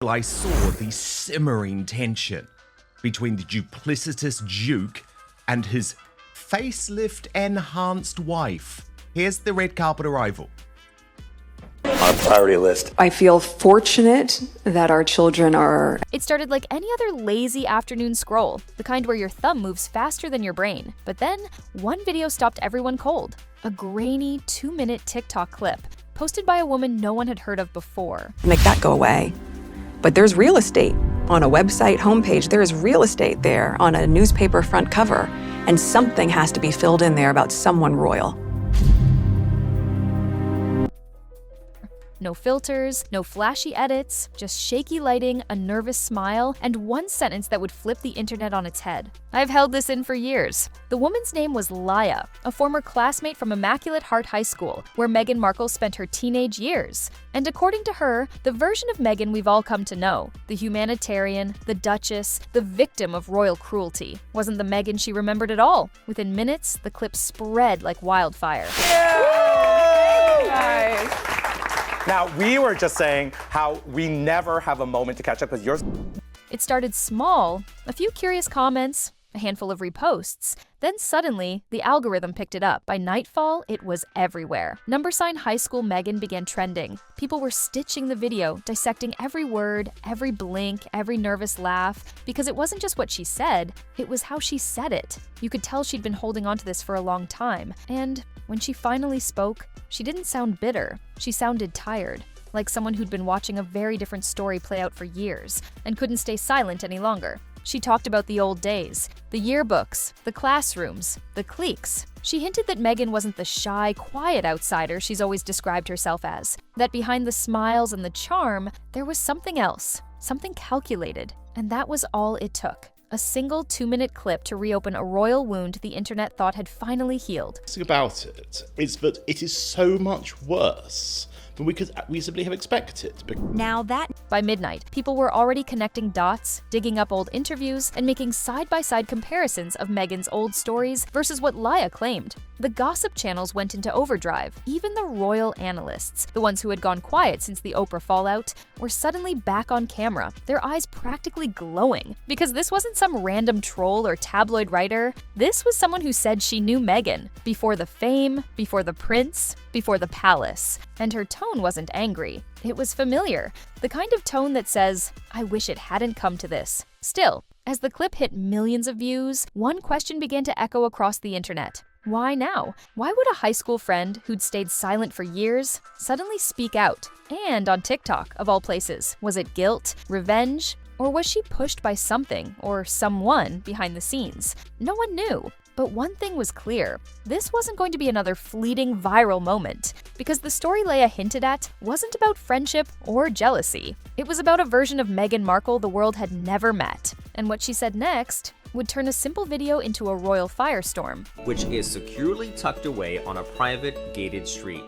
I saw the simmering tension between the duplicitous Duke and his facelift-enhanced wife. Here's the red carpet arrival. On a priority list. I feel fortunate that our children are... It started like any other lazy afternoon scroll, the kind where your thumb moves faster than your brain. But then, one video stopped everyone cold. A grainy 2-minute TikTok clip, posted by a woman no one had heard of before. Make that go away. But there's real estate. On a website homepage, there is real estate there on a newspaper front cover. And something has to be filled in there about someone royal. No filters, no flashy edits, just shaky lighting, a nervous smile, and one sentence that would flip the internet on its head. I've held this in for years. The woman's name was Laya, a former classmate from Immaculate Heart High School, where Meghan Markle spent her teenage years. And according to her, the version of Meghan we've all come to know, the humanitarian, the duchess, the victim of royal cruelty, wasn't the Meghan she remembered at all. Within minutes, the clip spread like wildfire. Nice. Now, we were just saying how we never have a moment to catch up with yours. It started small, a few curious comments, a handful of reposts. Then suddenly, the algorithm picked it up. By nightfall, it was everywhere. High School Meghan began trending. People were stitching the video, dissecting every word, every blink, every nervous laugh, because it wasn't just what she said, it was how she said it. You could tell she'd been holding on to this for a long time. And when she finally spoke, she didn't sound bitter. She sounded tired, like someone who'd been watching a very different story play out for years and couldn't stay silent any longer. She talked about the old days, the yearbooks, the classrooms, the cliques. She hinted that Meghan wasn't the shy, quiet outsider she's always described herself as, that behind the smiles and the charm, there was something else, something calculated, and that was all it took. A single 2-minute clip to reopen a royal wound the internet thought had finally healed. The thing about it is that it is so much worse than we could reasonably have expected. Now that... By midnight, people were already connecting dots, digging up old interviews, and making side-by-side comparisons of Meghan's old stories versus what Laya claimed. The gossip channels went into overdrive. Even the royal analysts, the ones who had gone quiet since the Oprah fallout, were suddenly back on camera, their eyes practically glowing. Because this wasn't some random troll or tabloid writer. This was someone who said she knew Meghan, before the fame, before the prince, before the palace. And her tone wasn't angry. It was familiar, the kind of tone that says, I wish it hadn't come to this. Still, as the clip hit millions of views, one question began to echo across the internet. Why now? Why would a high school friend who'd stayed silent for years suddenly speak out? And on TikTok, of all places. Was it guilt, revenge, or was she pushed by something or someone behind the scenes? No one knew. But one thing was clear, this wasn't going to be another fleeting viral moment, because the story Laya hinted at wasn't about friendship or jealousy. It was about a version of Meghan Markle the world had never met, and what she said next would turn a simple video into a royal firestorm. Which is securely tucked away on a private, gated street.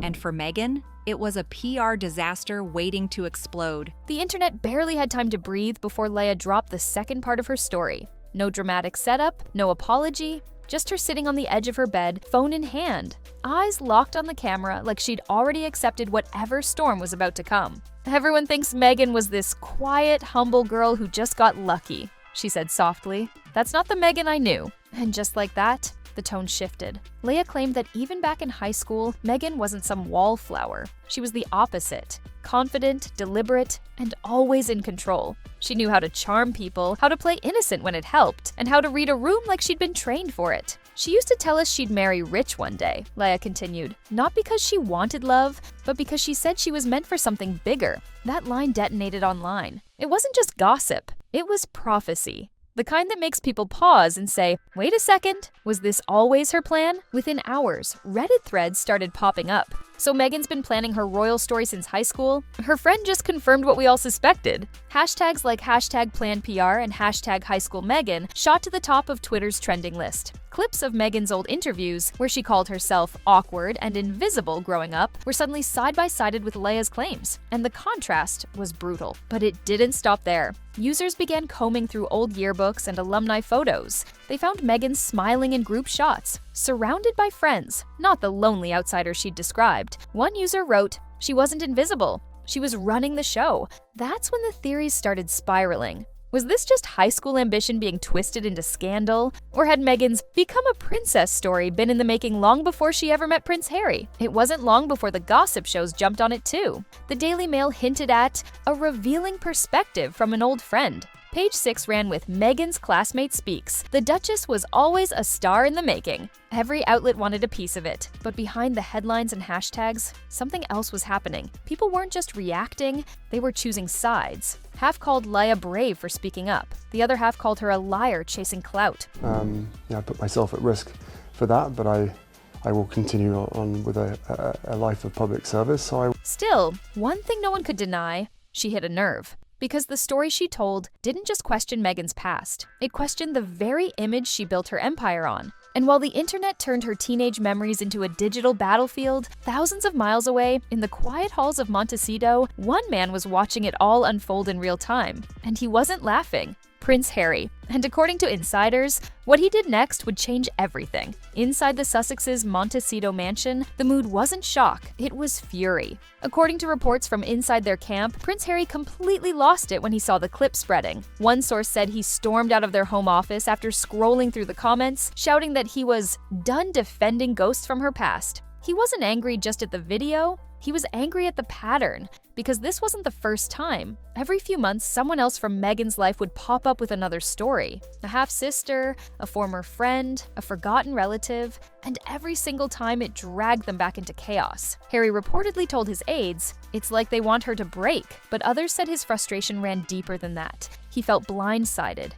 And for Meghan, it was a PR disaster waiting to explode. The internet barely had time to breathe before Laya dropped the second part of her story. No dramatic setup, no apology, just her sitting on the edge of her bed, phone in hand, eyes locked on the camera like she'd already accepted whatever storm was about to come. Everyone thinks Meghan was this quiet, humble girl who just got lucky, she said softly. That's not the Meghan I knew. And just like that, the tone shifted. Laya claimed that even back in high school, Meghan wasn't some wallflower. She was the opposite. Confident, deliberate, and always in control. She knew how to charm people, how to play innocent when it helped, and how to read a room like she'd been trained for it. She used to tell us she'd marry rich one day, Laya continued. Not because she wanted love, but because she said she was meant for something bigger. That line detonated online. It wasn't just gossip, it was prophecy. The kind that makes people pause and say, wait a second, was this always her plan? Within hours, Reddit threads started popping up. So Meghan's been planning her royal story since high school? Her friend just confirmed what we all suspected. Hashtags like #PlanPR and #HighSchoolMeghan shot to the top of Twitter's trending list. Clips of Meghan's old interviews, where she called herself awkward and invisible growing up, were suddenly side-by-sided with Laya's claims, and the contrast was brutal. But it didn't stop there. Users began combing through old yearbooks and alumni photos. They found Meghan smiling in group shots, surrounded by friends, not the lonely outsider she'd described. One user wrote, "She wasn't invisible. She was running the show. That's when the theories started spiraling. Was this just high school ambition being twisted into scandal? Or had Meghan's become a princess story been in the making long before she ever met Prince Harry? It wasn't long before the gossip shows jumped on it too. The Daily Mail hinted at a revealing perspective from an old friend. Page 6 ran with Meghan's classmate speaks. The Duchess was always a star in the making. Every outlet wanted a piece of it. But behind the headlines and hashtags, something else was happening. People weren't just reacting, they were choosing sides. Half called Laya brave for speaking up. The other half called her a liar chasing clout. I put myself at risk for that, but I will continue on with a life of public service. Still, one thing no one could deny, she hit a nerve. Because the story she told didn't just question Meghan's past, it questioned the very image she built her empire on. And while the internet turned her teenage memories into a digital battlefield, thousands of miles away, in the quiet halls of Montecito, one man was watching it all unfold in real time. And he wasn't laughing. Prince Harry. And according to insiders, what he did next would change everything. Inside the Sussex's Montecito mansion, the mood wasn't shock, it was fury. According to reports from inside their camp, Prince Harry completely lost it when he saw the clip spreading. One source said he stormed out of their home office after scrolling through the comments, shouting that he was done defending ghosts from her past. He wasn't angry just at the video, he was angry at the pattern, because this wasn't the first time. Every few months, someone else from Meghan's life would pop up with another story. A half-sister, a former friend, a forgotten relative, and every single time it dragged them back into chaos. Harry reportedly told his aides, "It's like they want her to break," but others said his frustration ran deeper than that. He felt blindsided.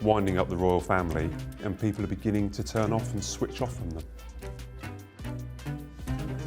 Winding up the royal family, and people are beginning to turn off and switch off from them.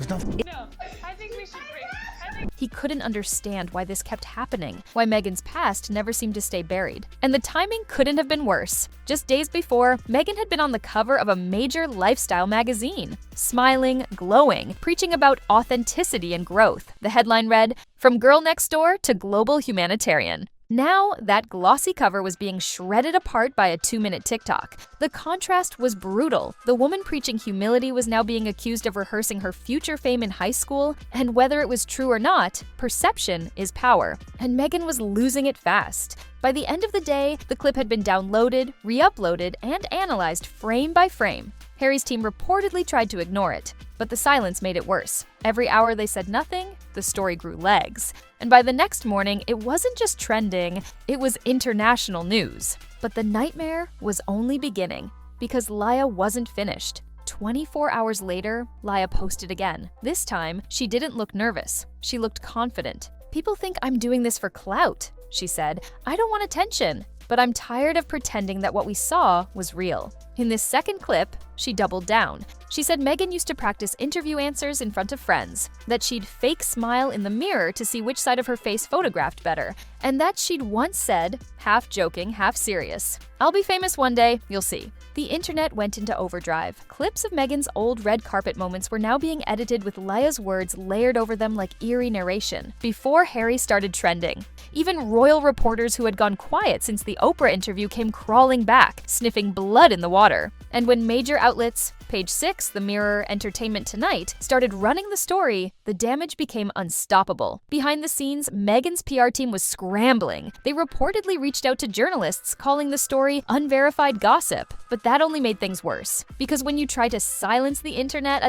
No, I think we should break. He couldn't understand why this kept happening, why Meghan's past never seemed to stay buried. And the timing couldn't have been worse. Just days before, Meghan had been on the cover of a major lifestyle magazine, smiling, glowing, preaching about authenticity and growth. The headline read, "From girl next door to global humanitarian." Now, that glossy cover was being shredded apart by a 2-minute TikTok. The contrast was brutal. The woman preaching humility was now being accused of rehearsing her future fame in high school, and whether it was true or not, perception is power. And Meghan was losing it fast. By the end of the day, the clip had been downloaded, re-uploaded, and analyzed frame by frame. Harry's team reportedly tried to ignore it, but the silence made it worse. Every hour they said nothing, the story grew legs. And by the next morning, it wasn't just trending, it was international news. But the nightmare was only beginning, because Laya wasn't finished. 24 hours later, Laya posted again. This time, she didn't look nervous. She looked confident. "People think I'm doing this for clout," she said. "I don't want attention, but I'm tired of pretending that what we saw was real." In this second clip, she doubled down. She said Meghan used to practice interview answers in front of friends, that she'd fake smile in the mirror to see which side of her face photographed better, and that she'd once said, half joking, half serious, "I'll be famous one day, you'll see." The internet went into overdrive. Clips of Meghan's old red carpet moments were now being edited with Laya's words layered over them like eerie narration, before Harry started trending. Even royal reporters who had gone quiet since the Oprah interview came crawling back, sniffing blood in the water. And when major outlets, Page 6, The Mirror, Entertainment Tonight, started running the story, the damage became unstoppable. Behind the scenes, Meghan's PR team was scrambling. They reportedly reached out to journalists, calling the story unverified gossip. But that only made things worse. Because when you try to silence the internet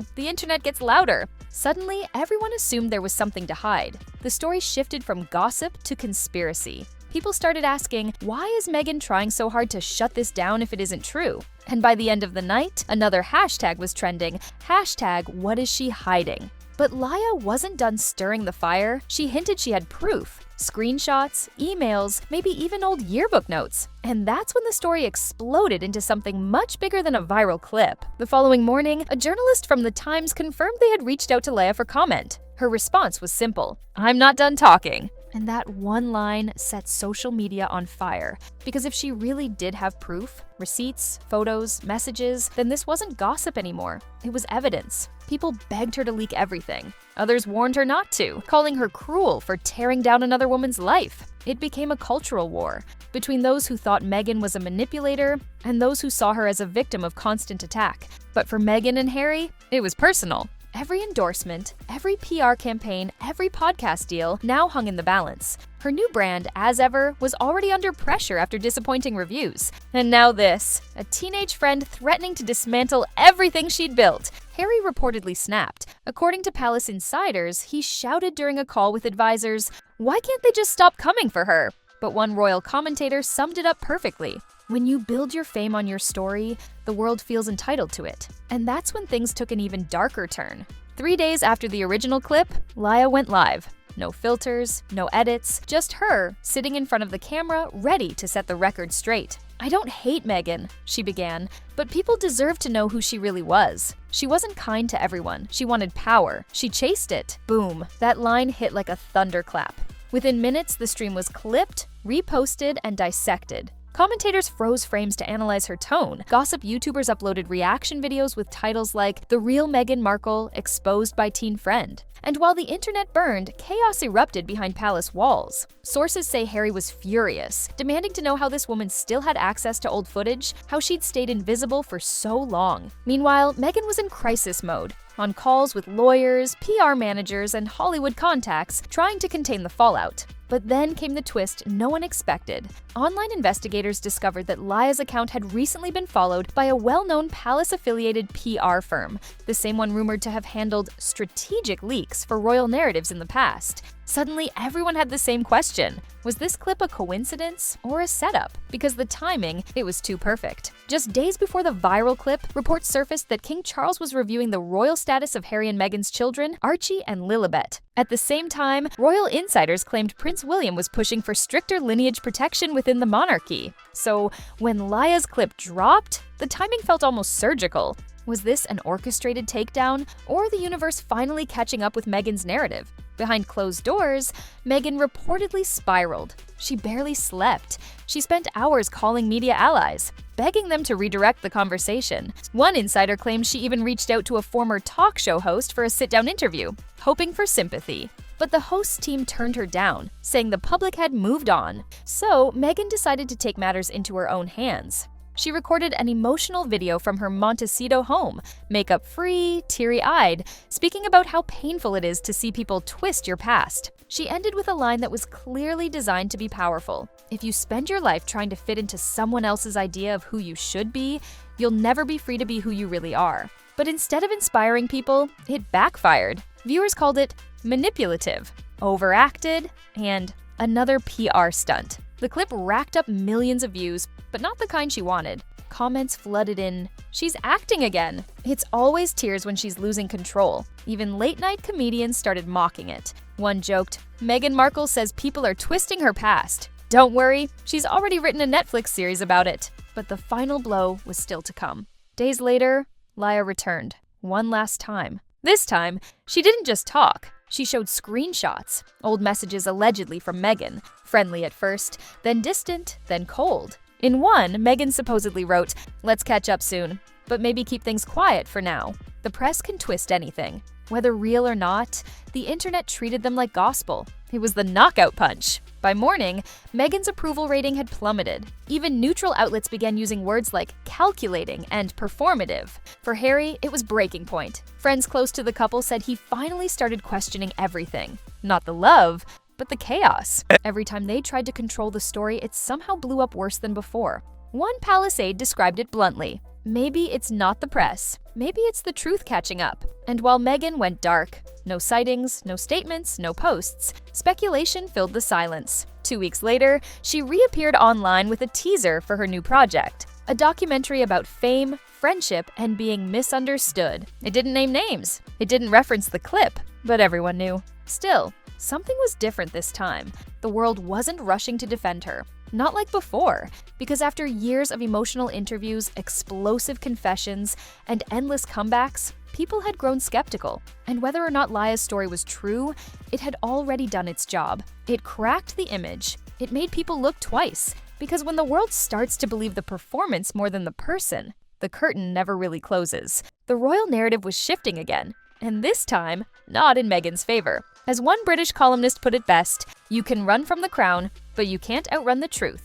gets louder. Suddenly, everyone assumed there was something to hide. The story shifted from gossip to conspiracy. People started asking, why is Meghan trying so hard to shut this down if it isn't true? And by the end of the night, another hashtag was trending, #WhatIsSheHiding? But Laya wasn't done stirring the fire. She hinted she had proof. Screenshots, emails, maybe even old yearbook notes. And that's when the story exploded into something much bigger than a viral clip. The following morning, a journalist from The Times confirmed they had reached out to Laya for comment. Her response was simple, "I'm not done talking." And that one line set social media on fire. Because if she really did have proof, receipts, photos, messages, then this wasn't gossip anymore. It was evidence. People begged her to leak everything. Others warned her not to, calling her cruel for tearing down another woman's life. It became a cultural war between those who thought Meghan was a manipulator and those who saw her as a victim of constant attack. But for Meghan and Harry, it was personal. Every endorsement, every PR campaign, every podcast deal now hung in the balance. Her new brand, as ever, was already under pressure after disappointing reviews. And now this, a teenage friend threatening to dismantle everything she'd built. Harry reportedly snapped. According to Palace insiders, he shouted during a call with advisors, "Why can't they just stop coming for her?" But one royal commentator summed it up perfectly. When you build your fame on your story, the world feels entitled to it. And that's when things took an even darker turn. 3 days after the original clip, Laya went live. No filters, no edits, just her sitting in front of the camera, ready to set the record straight. "I don't hate Meghan," she began, "but people deserve to know who she really was. She wasn't kind to everyone. She wanted power. She chased it." Boom. That line hit like a thunderclap. Within minutes, the stream was clipped, reposted, and dissected. Commentators froze frames to analyze her tone. Gossip YouTubers uploaded reaction videos with titles like "The Real Meghan Markle Exposed by Teen Friend." And while the internet burned, chaos erupted behind palace walls. Sources say Harry was furious, demanding to know how this woman still had access to old footage, how she'd stayed invisible for so long. Meanwhile, Meghan was in crisis mode, on calls with lawyers, PR managers, and Hollywood contacts, trying to contain the fallout. But then came the twist no one expected. Online investigators discovered that Laya's account had recently been followed by a well-known palace-affiliated PR firm, the same one rumored to have handled strategic leaks for royal narratives in the past. Suddenly, everyone had the same question. Was this clip a coincidence or a setup? Because the timing, it was too perfect. Just days before the viral clip, reports surfaced that King Charles was reviewing the royal status of Harry and Meghan's children, Archie and Lilibet. At the same time, royal insiders claimed Prince William was pushing for stricter lineage protection within the monarchy. So, when Laya's clip dropped, the timing felt almost surgical. Was this an orchestrated takedown, or the universe finally catching up with Meghan's narrative? Behind closed doors, Meghan reportedly spiraled. She barely slept. She spent hours calling media allies, begging them to redirect the conversation. One insider claimed she even reached out to a former talk show host for a sit-down interview, hoping for sympathy. But the host's team turned her down, saying the public had moved on. So Meghan decided to take matters into her own hands. She recorded an emotional video from her Montecito home, makeup-free, teary-eyed, speaking about how painful it is to see people twist your past. She ended with a line that was clearly designed to be powerful. If you spend your life trying to fit into someone else's idea of who you should be, you'll never be free to be who you really are. But instead of inspiring people, it backfired. Viewers called it manipulative, overacted, and another PR stunt. The clip racked up millions of views, but not the kind she wanted. Comments flooded in, "She's acting again." It's always tears when she's losing control. Even late-night comedians started mocking it. One joked, "Meghan Markle says people are twisting her past. Don't worry, she's already written a Netflix series about it." But the final blow was still to come. Days later, Laya returned, one last time. This time, she didn't just talk. She showed screenshots, old messages allegedly from Meghan, friendly at first, then distant, then cold. In one, Meghan supposedly wrote, "Let's catch up soon, but maybe keep things quiet for now." The press can twist anything. Whether real or not, the internet treated them like gospel. It was the knockout punch. By morning, Meghan's approval rating had plummeted. Even neutral outlets began using words like calculating and performative. For Harry, it was breaking point. Friends close to the couple said he finally started questioning everything. Not the love, but the chaos. Every time they tried to control the story, it somehow blew up worse than before. One palace aide described it bluntly. Maybe it's not the press. Maybe it's the truth catching up. And while Meghan went dark, no sightings, no statements, no posts, speculation filled the silence. 2 weeks later, she reappeared online with a teaser for her new project, a documentary about fame, friendship, and being misunderstood. It didn't name names. It didn't reference the clip, but everyone knew. Still, something was different this time. The world wasn't rushing to defend her. Not like before, because after years of emotional interviews, explosive confessions, and endless comebacks, people had grown skeptical. And whether or not Laya's story was true, it had already done its job. It cracked the image. It made people look twice. Because when the world starts to believe the performance more than the person, the curtain never really closes. The royal narrative was shifting again, and this time, not in Meghan's favor. As one British columnist put it best, "You can run from the crown, but you can't outrun the truth."